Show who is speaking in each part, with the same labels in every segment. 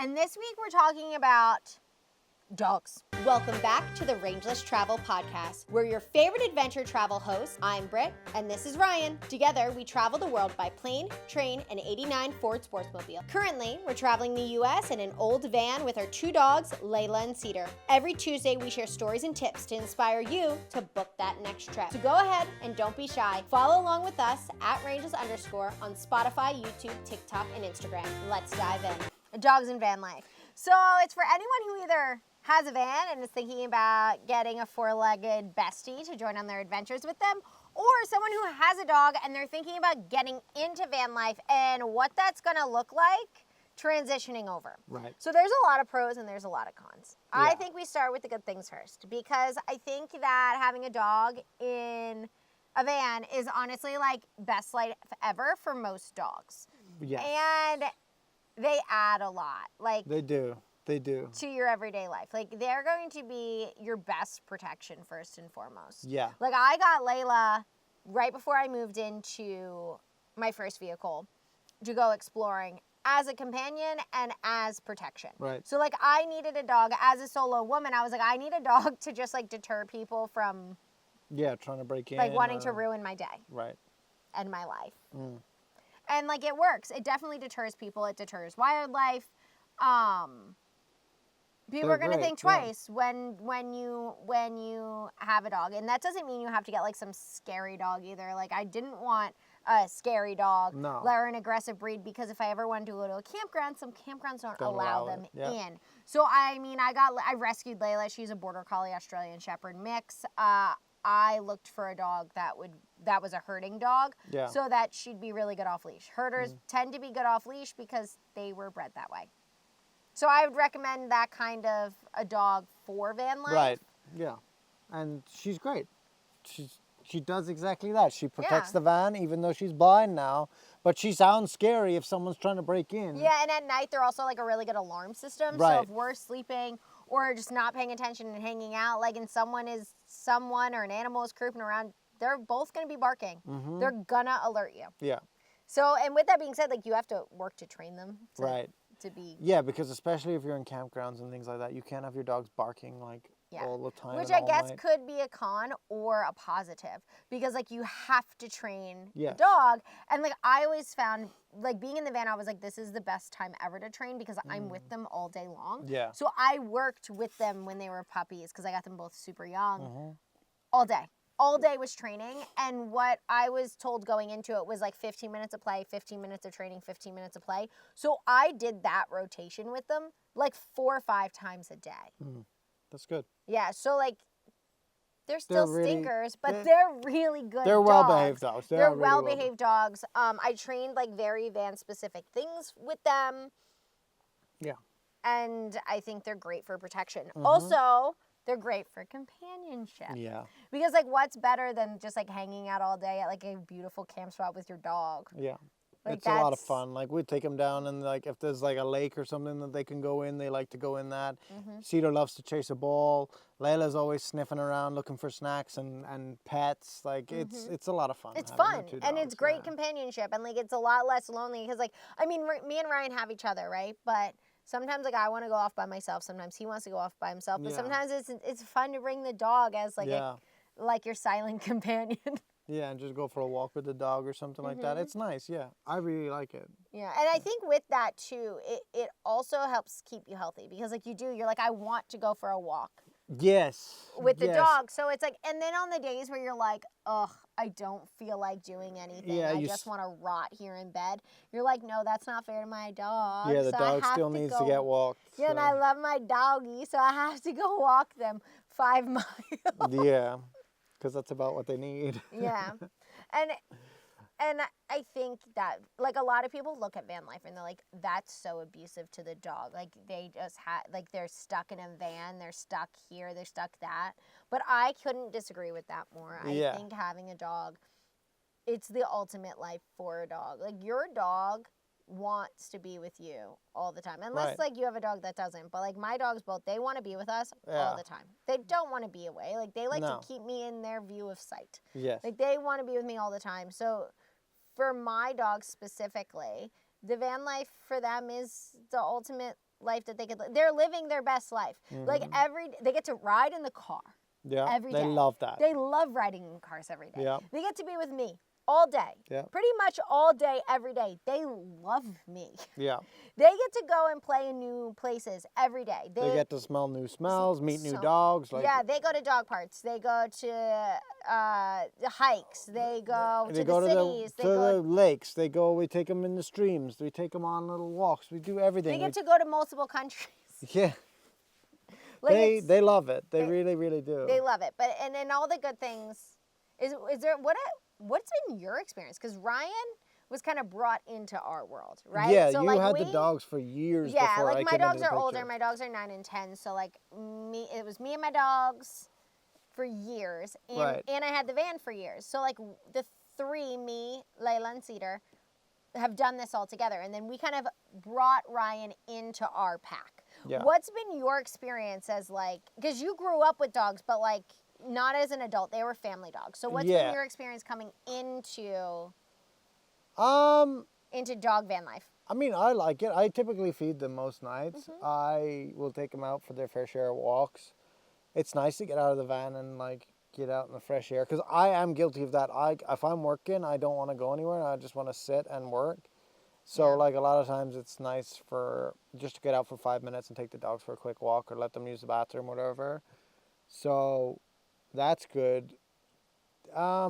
Speaker 1: And this week we're talking about dogs. Welcome back to the Rangeless Travel Podcast. We're your favorite adventure travel hosts. I'm Britt, and this is Ryan. Together, we travel the world by plane, train, and 89 Ford Sportsmobile. Currently, we're traveling the U.S. in an old van with our 2 dogs, Layla and Cedar. Every Tuesday, we share stories and tips to inspire you to book that next trip. So go ahead and don't be shy. Follow along with us at Rangeless_ on Spotify, YouTube, TikTok, and Instagram. Let's dive in. Dogs and van life. So it's for anyone who either has a van and is thinking about getting a 4-legged bestie to join on their adventures with them, or someone who has a dog and they're thinking about getting into van life and what that's going to look like transitioning over.
Speaker 2: Right.
Speaker 1: So there's a lot of pros and there's a lot of cons.
Speaker 2: Yeah.
Speaker 1: I think we start with the good things first, because I think that having a dog in a van is honestly like best life ever for most dogs.
Speaker 2: Yes.
Speaker 1: And they add a lot. Like
Speaker 2: They do.
Speaker 1: to your everyday life. Like, they're going to be your best protection first and foremost.
Speaker 2: Yeah.
Speaker 1: Like, I got Layla right before I moved into my first vehicle to go exploring as a companion and as protection.
Speaker 2: Right.
Speaker 1: So, like, I needed a dog as a solo woman. I was like, I need a dog to just, like, deter people from,
Speaker 2: Yeah, trying to break in.
Speaker 1: like, wanting to ruin my day.
Speaker 2: Right.
Speaker 1: And my life.
Speaker 2: Mm.
Speaker 1: And, like, it works. It definitely deters people. It deters wildlife. People are going to think twice when you have a dog. And that doesn't mean you have to get like some scary dog either. Like, I didn't want a scary dog or an aggressive breed, because if I ever wanted to go to a campground, some campgrounds don't allow them in. So I mean, I rescued Layla. She's a border collie Australian Shepherd mix. I looked for a dog that was a herding dog, so that she'd be really good off leash. Herders tend to be good off leash because they were bred that way. So I would recommend that kind of a dog for van life.
Speaker 2: Right. Yeah. And she's great. She does exactly that. She protects the van, even though she's blind now. But she sounds scary if someone trying to break in.
Speaker 1: Yeah, and at night they're also like a really good alarm system.
Speaker 2: Right.
Speaker 1: So if we're sleeping or just not paying attention and hanging out, like, and someone or an animal is creeping around, they're both going to be barking.
Speaker 2: Mm-hmm.
Speaker 1: They're gonna alert you.
Speaker 2: Yeah.
Speaker 1: So, and with that being said, like, you have to work to train them. To be.
Speaker 2: Yeah, because especially if you're in campgrounds and things like that, you can't have your dogs barking like all the time.
Speaker 1: Which I guess could be a con or a positive, because like you have to train the dog. And like I always found, like, being in the van, I was like, this is the best time ever to train, because I'm with them all day long.
Speaker 2: Yeah.
Speaker 1: So I worked with them when they were puppies, because I got them both super young, all day. All day was training, and what I was told going into it was like 15 minutes of play, 15 minutes of training, 15 minutes of play. So I did that rotation with them like 4 or 5 times a day.
Speaker 2: That's good.
Speaker 1: Yeah, so like they're still stinkers, but they're really good
Speaker 2: They're
Speaker 1: dogs.
Speaker 2: well-behaved dogs.
Speaker 1: They're really well-behaved dogs. I trained like very van-specific things with them.
Speaker 2: Yeah.
Speaker 1: And I think they're great for protection. Also, they're great for companionship.
Speaker 2: Yeah.
Speaker 1: Because, like, what's better than just, like, hanging out all day at, like, a beautiful camp spot with your dog?
Speaker 2: Yeah.
Speaker 1: Like,
Speaker 2: it's a lot of fun. Like, we'd take them down, and, like, if there's, like, a lake or something that they can go in, they like to go in that. Cedar loves to chase a ball. Layla's always sniffing around looking for snacks and pets. Like, it's a lot of fun.
Speaker 1: It's fun, and it's great companionship, and, like, it's a lot less lonely, because, like, I mean, me and Ryan have each other, right? But sometimes, like, I want to go off by myself. Sometimes he wants to go off by himself. But sometimes it's fun to bring the dog as, like, like your silent companion.
Speaker 2: Yeah, and just go for a walk with the dog or something like that. It's nice, yeah. I really like it.
Speaker 1: Yeah, and I think with that, too, it also helps keep you healthy. Because, like, you're like, I want to go for a walk.
Speaker 2: Yes.
Speaker 1: With the dog. So it's like, and then on the days where you're like, ugh, I don't feel like doing anything.
Speaker 2: Yeah,
Speaker 1: I just want to rot here in bed. You're like, no, that's not fair to my dog.
Speaker 2: Yeah, the dog still needs to get walked.
Speaker 1: Yeah, and I love my doggy, so I have to go walk them 5 miles.
Speaker 2: Yeah, because that's about what they need.
Speaker 1: Yeah. And I think that, like, a lot of people look at van life and they're like, that's so abusive to the dog. Like, they just like, they're stuck in a van, they're stuck here, they're stuck that. But I couldn't disagree with that more. I think having a dog, it's the ultimate life for a dog. Like, your dog wants to be with you all the time. Unless, like, you have a dog that doesn't. But, like, my dogs both, they want to be with us all the time. They don't want to be away. Like, they like to keep me in their view of sight.
Speaker 2: Yes.
Speaker 1: Like, they want to be with me all the time. So for my dogs specifically, the van life for them is the ultimate life that they could live. They're living their best life. Like they get to ride in the car.
Speaker 2: Yeah,
Speaker 1: every day.
Speaker 2: they love that.
Speaker 1: They love riding in cars every day.
Speaker 2: Yeah.
Speaker 1: They get to be with me all day.
Speaker 2: Yeah.
Speaker 1: Pretty much all day, every day. They love me.
Speaker 2: Yeah.
Speaker 1: They get to go and play in new places every day.
Speaker 2: They get to smell new smells, meet new dogs. Like,
Speaker 1: yeah, they go to dog parks. They go to hikes. They go to the cities.
Speaker 2: They go to the lakes. We take them in the streams. We take them on little walks. We do everything.
Speaker 1: They get to go to multiple countries.
Speaker 2: Yeah.
Speaker 1: Like
Speaker 2: they love it. They really, really do.
Speaker 1: They love it. But and then all the good things. Is there what's been your experience? Because Ryan was kind of brought into our world, right?
Speaker 2: Yeah,
Speaker 1: so
Speaker 2: you had the dogs for years before I came into the picture.
Speaker 1: my dogs are older. My dogs are 9 and 10. So it was me and my dogs for years, and I had the van for years. So the three, me, Layla, and Cedar, have done this all together, and then we kind of brought Ryan into our pack.
Speaker 2: Yeah.
Speaker 1: What's been your experience as because you grew up with dogs, but not as an adult, they were family dogs. So what's been your experience coming into dog van life?
Speaker 2: I mean, I like it. I typically feed them most nights. I will take them out for their fair share of walks. It's nice to get out of the van and get out in the fresh air, because I am guilty of that. If I'm working, I don't want to go anywhere. I just want to sit and work. So a lot of times it's nice for just to get out for 5 minutes and take the dogs for a quick walk or let them use the bathroom, whatever. So that's good.
Speaker 1: I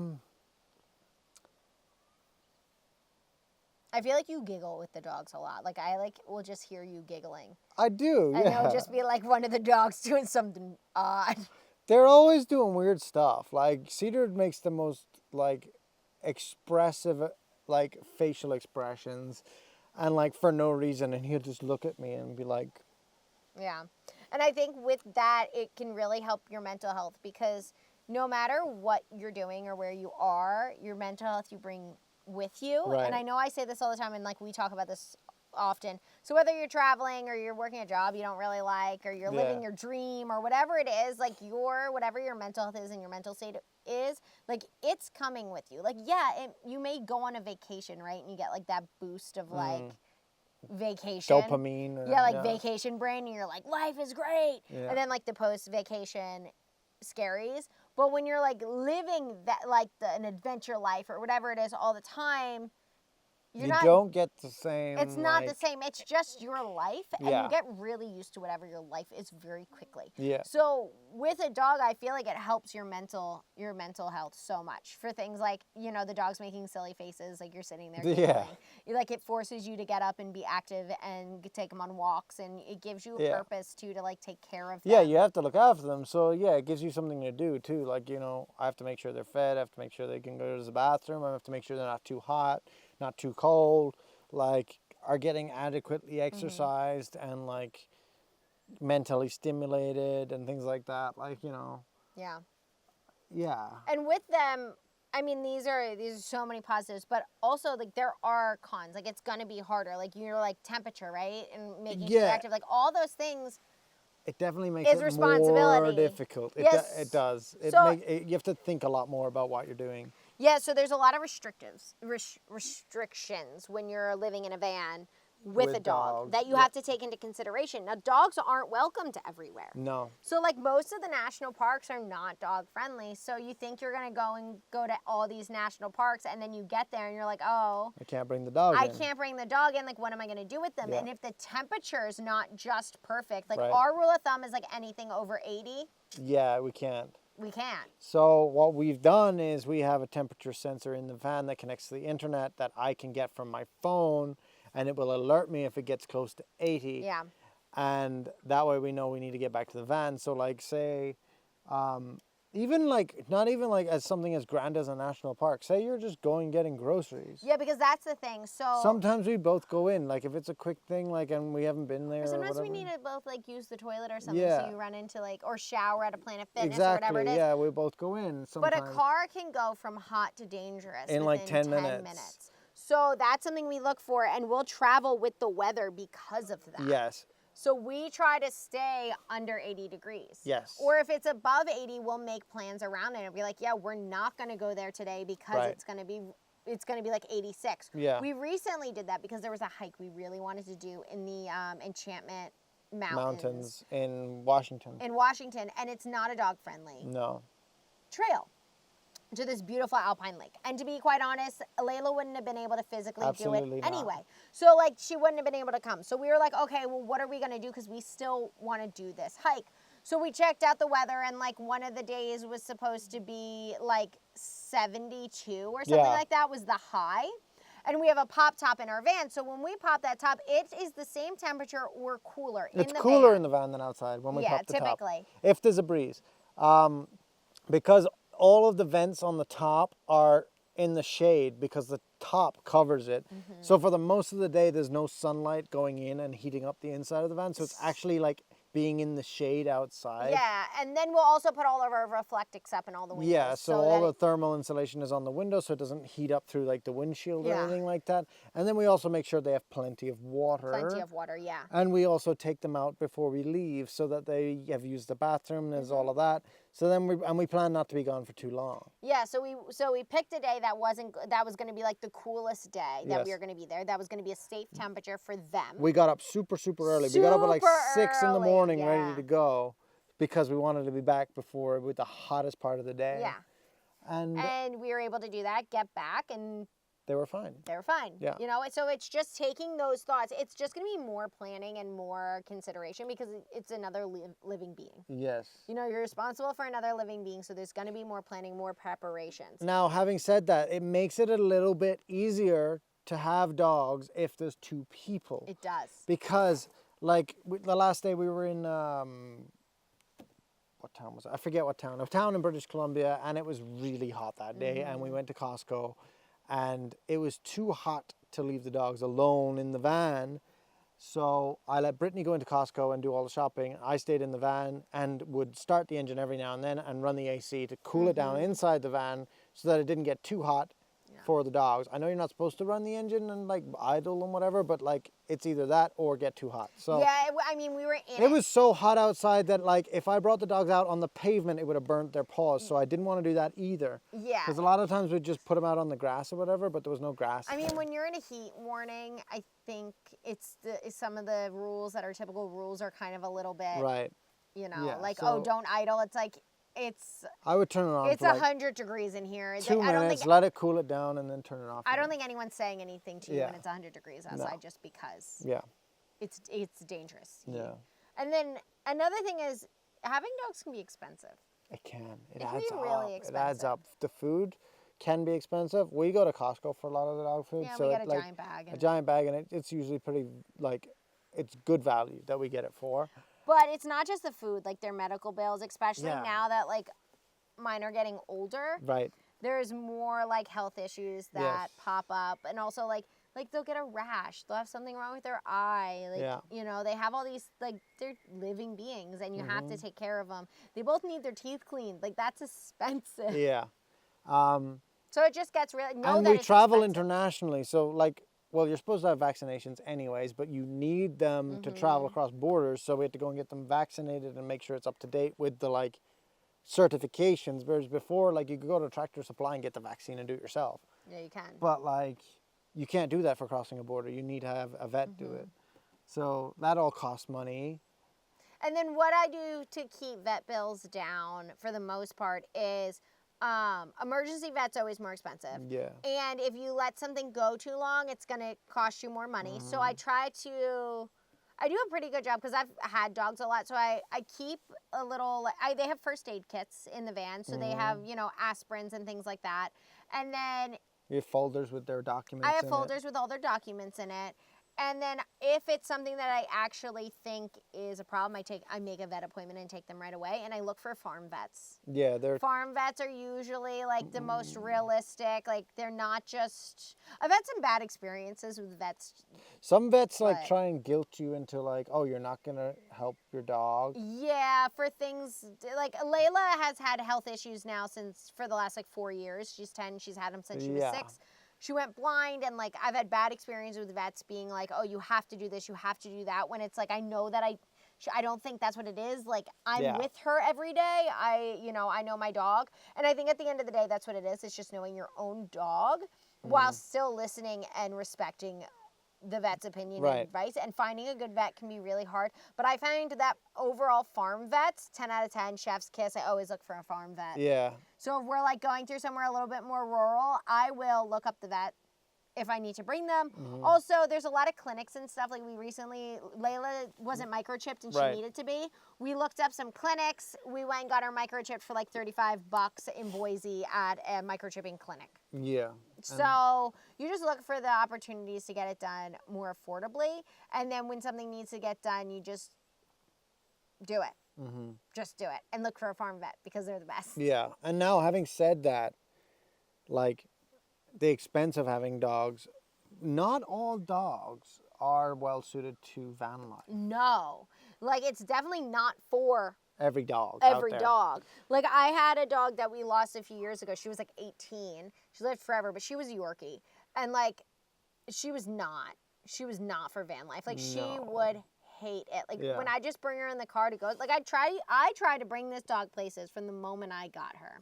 Speaker 1: feel like you giggle with the dogs a lot. I will just hear you giggling.
Speaker 2: I do,
Speaker 1: and it'll just be one of the dogs doing something odd.
Speaker 2: They're always doing weird stuff. Cedar makes the most expressive facial expressions and for no reason, and he'll just look at me and be like,
Speaker 1: yeah. And I think with that it can really help your mental health, because no matter what you're doing or where you are, your mental health you bring with you.
Speaker 2: Right.
Speaker 1: And I know I say this all the time, and we talk about this often. So whether you're traveling or you're working a job you don't really like, or you're living your dream, or whatever it is, whatever your mental health is and your mental state is, it's coming with you. You may go on a vacation, right? And you get that boost of vacation.
Speaker 2: Dopamine.
Speaker 1: Vacation brain, and you're life is great.
Speaker 2: Yeah.
Speaker 1: And then the post-vacation scaries. But when you're living that an adventure life or whatever it is all the time, you
Speaker 2: don't get the same.
Speaker 1: It's not the same. It's just your life, and you get really used to whatever your life is very quickly.
Speaker 2: Yeah.
Speaker 1: So with a dog, I feel it helps your mental health so much for things the dog's making silly faces, you're sitting there giggling. Yeah. It forces you to get up and be active and take them on walks, and it gives you a purpose to take care of them.
Speaker 2: Yeah, you have to look after them. So it gives you something to do too. I have to make sure they're fed. I have to make sure they can go to the bathroom. I have to make sure they're not too hot, not too cold, are getting adequately exercised and mentally stimulated and things like that.
Speaker 1: Yeah.
Speaker 2: Yeah.
Speaker 1: And with them, I mean, these are so many positives, but also there are cons. It's gonna be harder. You're temperature, right, and making sure active. All those things.
Speaker 2: It definitely makes it more difficult.
Speaker 1: Yes.
Speaker 2: It does. You have to think a lot more about what you're doing.
Speaker 1: Yeah, so there's a lot of restrictions when you're living in a van with a dog that you have to take into consideration. Now, dogs aren't welcome to everywhere.
Speaker 2: No.
Speaker 1: So, most of the national parks are not dog friendly. So you think you're going to go to all these national parks, and then you get there and you're like, oh,
Speaker 2: I can't bring the dog in.
Speaker 1: I can't bring the dog in. What am I going to do with them?
Speaker 2: Yeah.
Speaker 1: And if the temperature is not just perfect,
Speaker 2: right.
Speaker 1: Our rule of thumb is anything over 80.
Speaker 2: Yeah, we can't.
Speaker 1: We can't.
Speaker 2: So what we've done is we have a temperature sensor in the van that connects to the internet that I can get from my phone, and it will alert me if it gets close to 80.
Speaker 1: Yeah.
Speaker 2: And that way we know we need to get back to the van. So say, even not even as something as grand as a national park. Say you're just going getting groceries.
Speaker 1: Yeah, because that's the thing. So
Speaker 2: sometimes we both go in. If it's a quick thing, and we haven't been there.
Speaker 1: Or sometimes
Speaker 2: or
Speaker 1: we need to both use the toilet or something.
Speaker 2: Yeah.
Speaker 1: So you run into or shower at a Planet Fitness
Speaker 2: exactly.
Speaker 1: or whatever it is.
Speaker 2: Yeah, we both go in. Sometimes.
Speaker 1: But a car can go from hot to dangerous
Speaker 2: in
Speaker 1: within
Speaker 2: 10 minutes.
Speaker 1: So that's something we look for, and we'll travel with the weather because of that.
Speaker 2: Yes.
Speaker 1: So we try to stay under 80 degrees.
Speaker 2: Yes.
Speaker 1: Or if it's above 80, we'll make plans around it and be yeah, we're not going to go there today because
Speaker 2: right.
Speaker 1: it's going to be it's going to be like 86.
Speaker 2: Yeah.
Speaker 1: We recently did that because there was a hike we really wanted to do in the Enchantment Mountains
Speaker 2: in Washington.
Speaker 1: And it's not a dog-friendly trail to this beautiful alpine lake. And to be quite honest, Layla wouldn't have been able to physically do it anyway. So, like, she wouldn't have been able to come. So we were like, okay, well, what are we going to do? Because we still want to do this hike. So we checked out the weather, and, like, one of the days was supposed to be, like, 72 or something like that was the high. And we have a pop top in our van. So when we pop that top, it is the same temperature or cooler in the van.
Speaker 2: It's cooler in the van than outside when we pop the top.
Speaker 1: Yeah, typically.
Speaker 2: If there's a breeze. Because all of the vents on the top are in the shade because the top covers it. So for the most of the day, there's no sunlight going in and heating up the inside of the van. So it's actually like being in the shade outside.
Speaker 1: Yeah, and then we'll also put all of our Reflectix up in all the windows.
Speaker 2: Yeah, so all the thermal insulation is on the window so it doesn't heat up through like the windshield or anything like that. And then we also make sure they have plenty of water.
Speaker 1: Plenty of water, yeah.
Speaker 2: And we also take them out before we leave so that they have used the bathroom and there's all of that. So then we plan not to be gone for too long.
Speaker 1: Yeah, so we picked a day that was going to be like the coolest day that we were going to be there. That was going to be a safe temperature for them.
Speaker 2: We got up super early. We got up at like 6 in the morning ready to go because we wanted to be back with the hottest part of the day.
Speaker 1: Yeah. And we were able to do that, get back, and
Speaker 2: they were fine.
Speaker 1: Yeah. You know, so it's just taking those thoughts. It's just going to be more planning and more consideration because it's another living being.
Speaker 2: Yes.
Speaker 1: You know, you're responsible for another living being, so there's going to be more planning, more preparations.
Speaker 2: Now, having said that, it makes it a little bit easier to have dogs if there's 2 people.
Speaker 1: It does.
Speaker 2: Because, like, the last day we were in, what town was it? I forget what town. A town in British Columbia, and it was really hot that day, and we went to Costco. And it was too hot to leave the dogs alone in the van. So I let Brittany go into Costco and do all the shopping. I stayed in the van and would start the engine every now and then and run the AC to cool it down inside the van so that it didn't get too hot for the dogs. I know you're not supposed to run the engine and like idle and whatever, but like it's either that or get too hot. So
Speaker 1: yeah, I mean, we were in
Speaker 2: it was so hot outside that like if I brought the dogs out on the pavement, it would have burnt their paws. So I didn't want to do that either.
Speaker 1: Yeah.
Speaker 2: Because a lot of times we'd just put them out on the grass or whatever, but there was no grass.
Speaker 1: I mean, when you're in a heat warning, I think it's some of the rules that are typical rules are kind of a little bit,
Speaker 2: right.
Speaker 1: You know, oh, don't idle. It's like,
Speaker 2: I would turn it on.
Speaker 1: It's 100 degrees in here.
Speaker 2: 2 minutes, let it cool it down, and then turn it off.
Speaker 1: I don't think anyone's saying anything to you when it's 100 degrees outside, just because.
Speaker 2: Yeah.
Speaker 1: It's dangerous.
Speaker 2: Yeah.
Speaker 1: And then another thing is having dogs can be expensive.
Speaker 2: It can. It
Speaker 1: can
Speaker 2: adds
Speaker 1: be
Speaker 2: up.
Speaker 1: really expensive.
Speaker 2: It adds up. The food can be expensive. We go to Costco for a lot of the dog food.
Speaker 1: Yeah,
Speaker 2: so
Speaker 1: we get a giant bag.
Speaker 2: A giant bag, and it's usually pretty it's good value that we get it for.
Speaker 1: But it's not just the food, like their medical bills, especially now that like mine are getting older.
Speaker 2: Right.
Speaker 1: There's more like health issues that pop up, and also like they'll get a rash, they'll have something wrong with their eye, you know, they have all these, like, they're living beings and you have to take care of them. They both need their teeth cleaned, like that's expensive.
Speaker 2: Yeah.
Speaker 1: So it just gets really
Speaker 2: and we travel internationally, so like, well, you're supposed to have vaccinations anyways, but you need them to travel across borders, so we have to go and get them vaccinated and make sure it's up to date with the like certifications. Whereas before, like, you could go to Tractor Supply and get the vaccine and do it yourself.
Speaker 1: Yeah, you can.
Speaker 2: But like, you can't do that for crossing a border. You need to have a vet do it. So that all costs money.
Speaker 1: And then what I do to keep vet bills down for the most part is emergency vet's always more expensive.
Speaker 2: Yeah.
Speaker 1: And if you let something go too long, it's going to cost you more money. So I do a pretty good job because I've had dogs a lot. So I keep a little, they have first aid kits in the van. So they have, you know, aspirins and things like that. And then
Speaker 2: you have folders with their documents
Speaker 1: I have folders with all their documents in it. And then if it's something that I actually think is a problem, I make a vet appointment and take them right away. And I look for farm vets.
Speaker 2: Yeah,
Speaker 1: farm vets are usually like the most realistic. Like they're not just. I've had some bad experiences with vets.
Speaker 2: Some vets like try and guilt you into like, oh, you're not gonna help your dog.
Speaker 1: Yeah, for things like Layla has had health issues now for the last like 4 years. She's 10. She's had them since she was 6. She went blind, and like I've had bad experiences with vets being like, oh, you have to do this, you have to do that, when it's like I know that I don't think that's what it is. Like I'm with her every day. I know my dog, and I think at the end of the day that's what it is. It's just knowing your own dog. while still listening and respecting the vet's opinion and advice. And finding a good vet can be really hard. But I find that overall farm vets, 10 out of 10, chef's kiss, I always look for a farm vet.
Speaker 2: Yeah.
Speaker 1: So if we're like going through somewhere a little bit more rural, I will look up the vet if I need to bring them. Also, there's a lot of clinics and stuff. Like Layla wasn't microchipped and she needed to be. We looked up some clinics. We went and got our microchipped for like $35 in Boise at a microchipping clinic.
Speaker 2: Yeah.
Speaker 1: So you just look for the opportunities to get it done more affordably. And then when something needs to get done, you just do it. Just do it. And look for a farm vet because they're the best.
Speaker 2: Yeah. And now, having said that, like, the expense of having dogs, not all dogs are well suited to van life.
Speaker 1: No. Like, it's definitely not for
Speaker 2: every dog.
Speaker 1: Like, I had a dog that we lost a few years ago. She was like 18. She lived forever, but she was a Yorkie. And like, she was not for van life. Like, she would hate it. Like, when I just bring her in the car to go, like, I try to bring this dog places from the moment I got her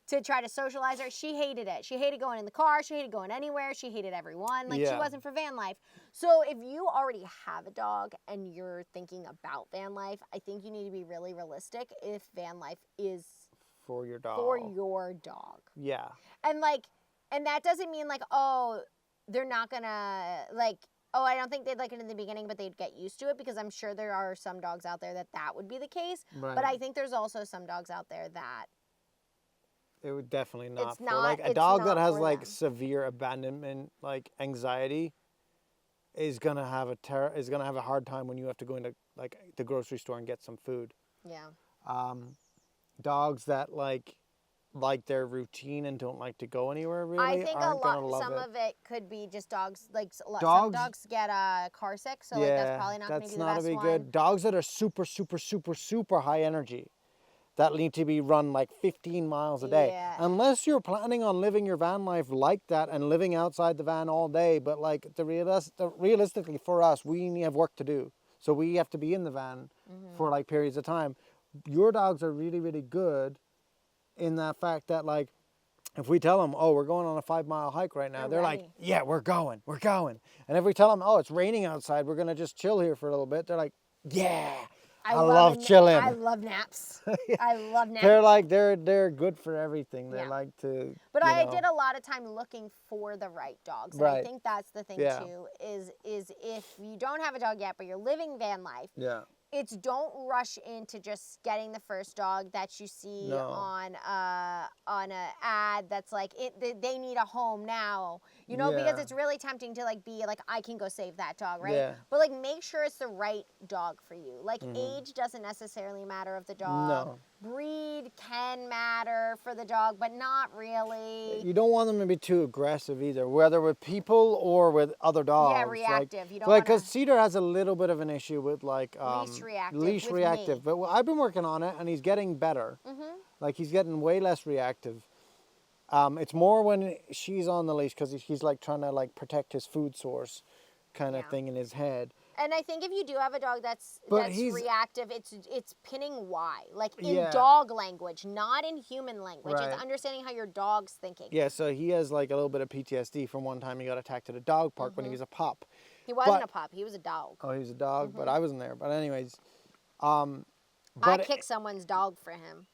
Speaker 1: to try to socialize her. She hated it. She hated going in the car. She hated going anywhere. She hated everyone. Like, she wasn't for van life. So if you already have a dog and you're thinking about van life, I think you need to be really realistic if van life is
Speaker 2: for your dog.
Speaker 1: Yeah. And like, and that doesn't mean like, oh, they're not gonna like, oh, I don't think they'd like it in the beginning, but they'd get used to it, because I'm sure there are some dogs out there that would be the case. Right. But I think there's also some dogs out there that
Speaker 2: it would definitely not. Like a dog that has like severe abandonment, like anxiety, is gonna have a hard time when you have to go into like the grocery store and get some food.
Speaker 1: Yeah.
Speaker 2: Dogs that like their routine and don't like to go anywhere really.
Speaker 1: I think some of it could be just dogs. Like some dogs get car sick, so like that's probably not going to be the best one. Good.
Speaker 2: Dogs that are super, super, super, super high energy, that need to be run like 15 miles a day.
Speaker 1: Yeah.
Speaker 2: Unless you're planning on living your van life like that and living outside the van all day, but like realistically for us, we have work to do, so we have to be in the van for like periods of time. Your dogs are really, really good in that fact that like, if we tell them, oh, we're going on a 5-mile hike right now, they're like, yeah, we're going. And if we tell them, oh, it's raining outside, we're going to just chill here for a little bit, they're like, yeah, I love chilling.
Speaker 1: I love naps. I love naps.
Speaker 2: They're like, they're good for everything. They like to,
Speaker 1: but I did a lot of time looking for the right dogs. And I think that's the thing too, is if you don't have a dog yet, but you're living van life, it's don't rush into just getting the first dog that you see on an ad that's like they need a home now, you know, because it's really tempting to like be like, I can go save that dog, right? Yeah. But like, make sure it's the right dog for you. Like age doesn't necessarily matter of the dog.
Speaker 2: No.
Speaker 1: Breed can matter for the dog, but not really.
Speaker 2: You don't want them to be too aggressive either, whether with people or with other dogs.
Speaker 1: Yeah, reactive.
Speaker 2: Like,
Speaker 1: you don't
Speaker 2: because Cedar has a little bit of an issue with like
Speaker 1: leash reactive.
Speaker 2: But I've been working on it, and he's getting better. Like, he's getting way less reactive. It's more when she's on the leash, because he's like trying to like protect his food source, kind of thing in his head.
Speaker 1: And I think if you do have a dog that's reactive, it's pinning why, like in dog language, not in human language. Right. It's understanding how your dog's thinking.
Speaker 2: Yeah, so he has like a little bit of PTSD from one time he got attacked at a dog park when he was a pup.
Speaker 1: He wasn't a pup. He was a dog.
Speaker 2: Oh, he was a dog, but I wasn't there. But anyways,
Speaker 1: I kicked someone's dog for him.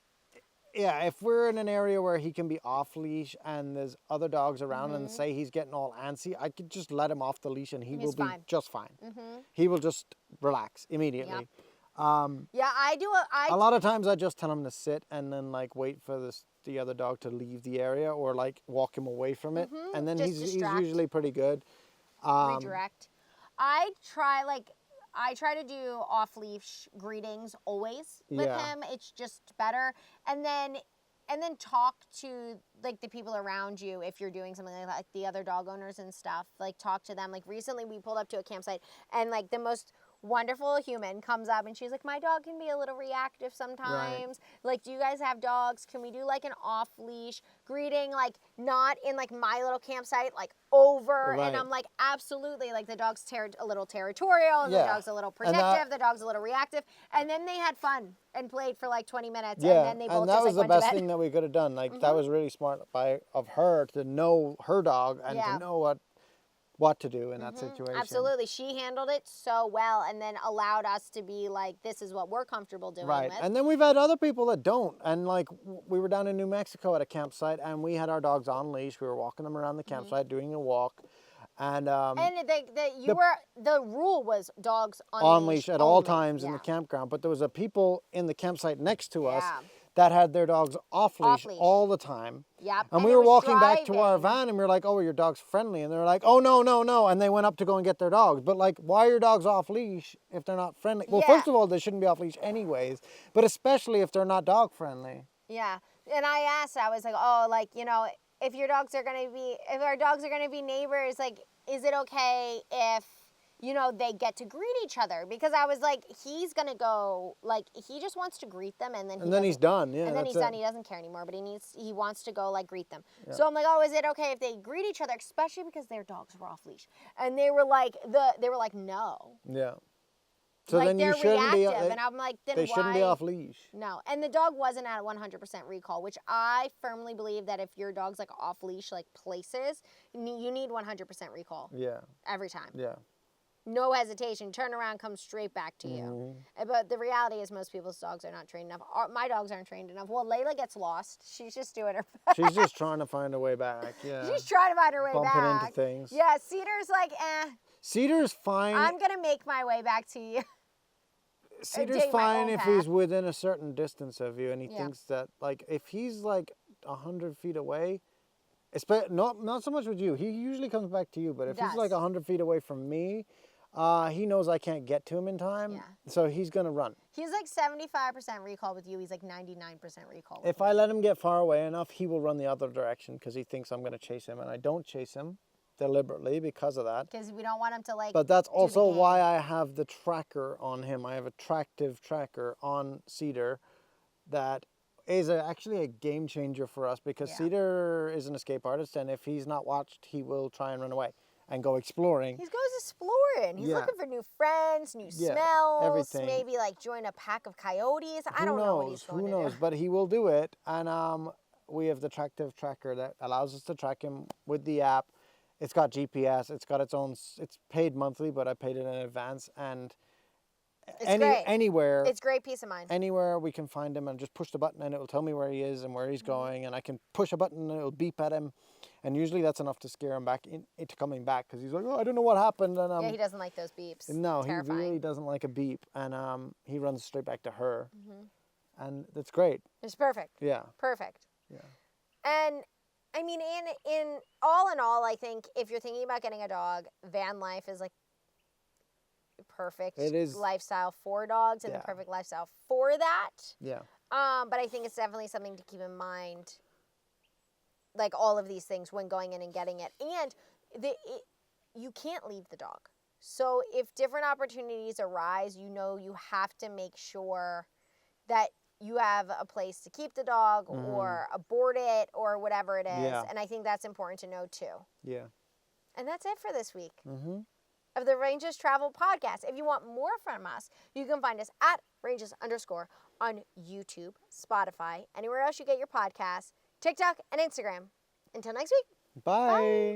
Speaker 2: Yeah, if we're in an area where he can be off leash and there's other dogs around and say he's getting all antsy, I could just let him off the leash and he will be just fine. He will just relax immediately.
Speaker 1: Yep.
Speaker 2: A lot of times I just tell him to sit and then like wait for the other dog to leave the area, or like walk him away from it, and then he's usually pretty good.
Speaker 1: Redirect. I try to do off-leash greetings always with him. It's just better. And then talk to like the people around you if you're doing something like that, like the other dog owners and stuff. Like, talk to them. Like, recently we pulled up to a campsite, and like wonderful human comes up and she's like, my dog can be a little reactive sometimes. Like, do you guys have dogs? Can we do like an off leash greeting, like not in like my little campsite, like over? And I'm like, absolutely. Like, the dog's a little territorial, and the dog's a little protective, the dog's a little reactive. And then they had fun and played for like 20 minutes, and then they both just like went to bed.
Speaker 2: And that was the best thing that we could have done. Like, that was really smart of her to know her dog and to know what to do in that situation.
Speaker 1: Absolutely. She handled it so well, and then allowed us to be like, this is what we're comfortable doing with.
Speaker 2: And then we've had other people that don't. And like, we were down in New Mexico at a campsite, and we had our dogs on leash. We were walking them around the campsite, doing a walk. And
Speaker 1: the rule was dogs
Speaker 2: on leash at all times in the campground. But there was people in the campsite next to us that had their dogs off leash all the time. And we were walking back to our van, and we were like, oh, your dog's friendly. And they were like, oh, no. And they went up to go and get their dogs. But like, why are your dogs off leash if they're not friendly? Well, first of all, they shouldn't be off leash anyways, but especially if they're not dog friendly.
Speaker 1: Yeah. And I was like, oh, like, you know, if our dogs are going to be neighbors, like, is it okay if, you know, they get to greet each other? Because I was like, he's going to go, like, he just wants to greet them, and then
Speaker 2: he's done. Yeah,
Speaker 1: and then he's done. He doesn't care anymore, but he wants to go, like, greet them. So I'm like, oh, is it okay if they greet each other, especially because their dogs were off leash? And they were like, no.
Speaker 2: Yeah. So
Speaker 1: like,
Speaker 2: then
Speaker 1: they're
Speaker 2: you shouldn't
Speaker 1: reactive,
Speaker 2: be.
Speaker 1: and I'm like, then
Speaker 2: they shouldn't be off leash.
Speaker 1: No, and the dog wasn't at 100% recall, which I firmly believe that if your dog's like off leash, like places, you need 100% recall.
Speaker 2: Yeah.
Speaker 1: Every time.
Speaker 2: Yeah.
Speaker 1: No hesitation. Turn around, come straight back to you. But the reality is, most people's dogs are not trained enough. My dogs aren't trained enough. Well, Layla gets lost. She's just doing her best.
Speaker 2: She's just trying to find her way back. Yeah.
Speaker 1: She's trying to find her way back.
Speaker 2: Bumping into things.
Speaker 1: Yeah, Cedar's like,
Speaker 2: Cedar's fine.
Speaker 1: I'm gonna make my way back to you.
Speaker 2: Cedar's fine if he's within a certain distance of you, and he thinks that, like, if he's like 100 feet away, not so much with you. He usually comes back to you, but if he's like 100 feet away from me, he knows I can't get to him in time, so he's gonna run. He's like
Speaker 1: 75% recall with you. He's like 99% recall with
Speaker 2: If I let him get far away enough, he will run the other direction because he thinks I'm gonna chase him, and I don't chase him deliberately because of that.
Speaker 1: Because we don't want him to, like,
Speaker 2: but that's also why I have the tracker on him. I have a tractive tracker on Cedar that is actually a game changer for us, because Cedar is an escape artist, and if he's not watched, he will try and run away and go exploring.
Speaker 1: He goes exploring. He's looking for new friends, new smells,
Speaker 2: everything.
Speaker 1: Maybe like join a pack of coyotes. I don't know what he's going to do.
Speaker 2: Who knows? But he will do it. And we have the tractive tracker that allows us to track him with the app. It's got GPS. It's got its own. It's paid monthly, but I paid it in advance. And anywhere,
Speaker 1: it's great peace of mind.
Speaker 2: Anywhere we can find him, and just push the button, and it will tell me where he is and where he's going. And I can push a button, and it will beep at him. And usually that's enough to scare him back into coming back, because he's like, oh, I don't know what happened. And
Speaker 1: he doesn't like those beeps.
Speaker 2: No, he really doesn't like a beep, and he runs straight back to her, and that's great.
Speaker 1: It's perfect.
Speaker 2: Yeah.
Speaker 1: Perfect.
Speaker 2: Yeah.
Speaker 1: And I mean, in all, I think if you're thinking about getting a dog, van life is like perfect lifestyle for dogs, and the perfect lifestyle for that.
Speaker 2: Yeah.
Speaker 1: But I think it's definitely something to keep in mind, like all of these things when going in and getting it. And you can't leave the dog. So if different opportunities arise, you know you have to make sure that you have a place to keep the dog or abort it or whatever it is.
Speaker 2: Yeah. And
Speaker 1: I think that's important to know too.
Speaker 2: Yeah.
Speaker 1: And that's it for this week of the Rangeless Travel Podcast. If you want more from us, you can find us at Rangeless_ on YouTube, Spotify, anywhere else you get your podcasts, TikTok, and Instagram. Until next week.
Speaker 2: Bye.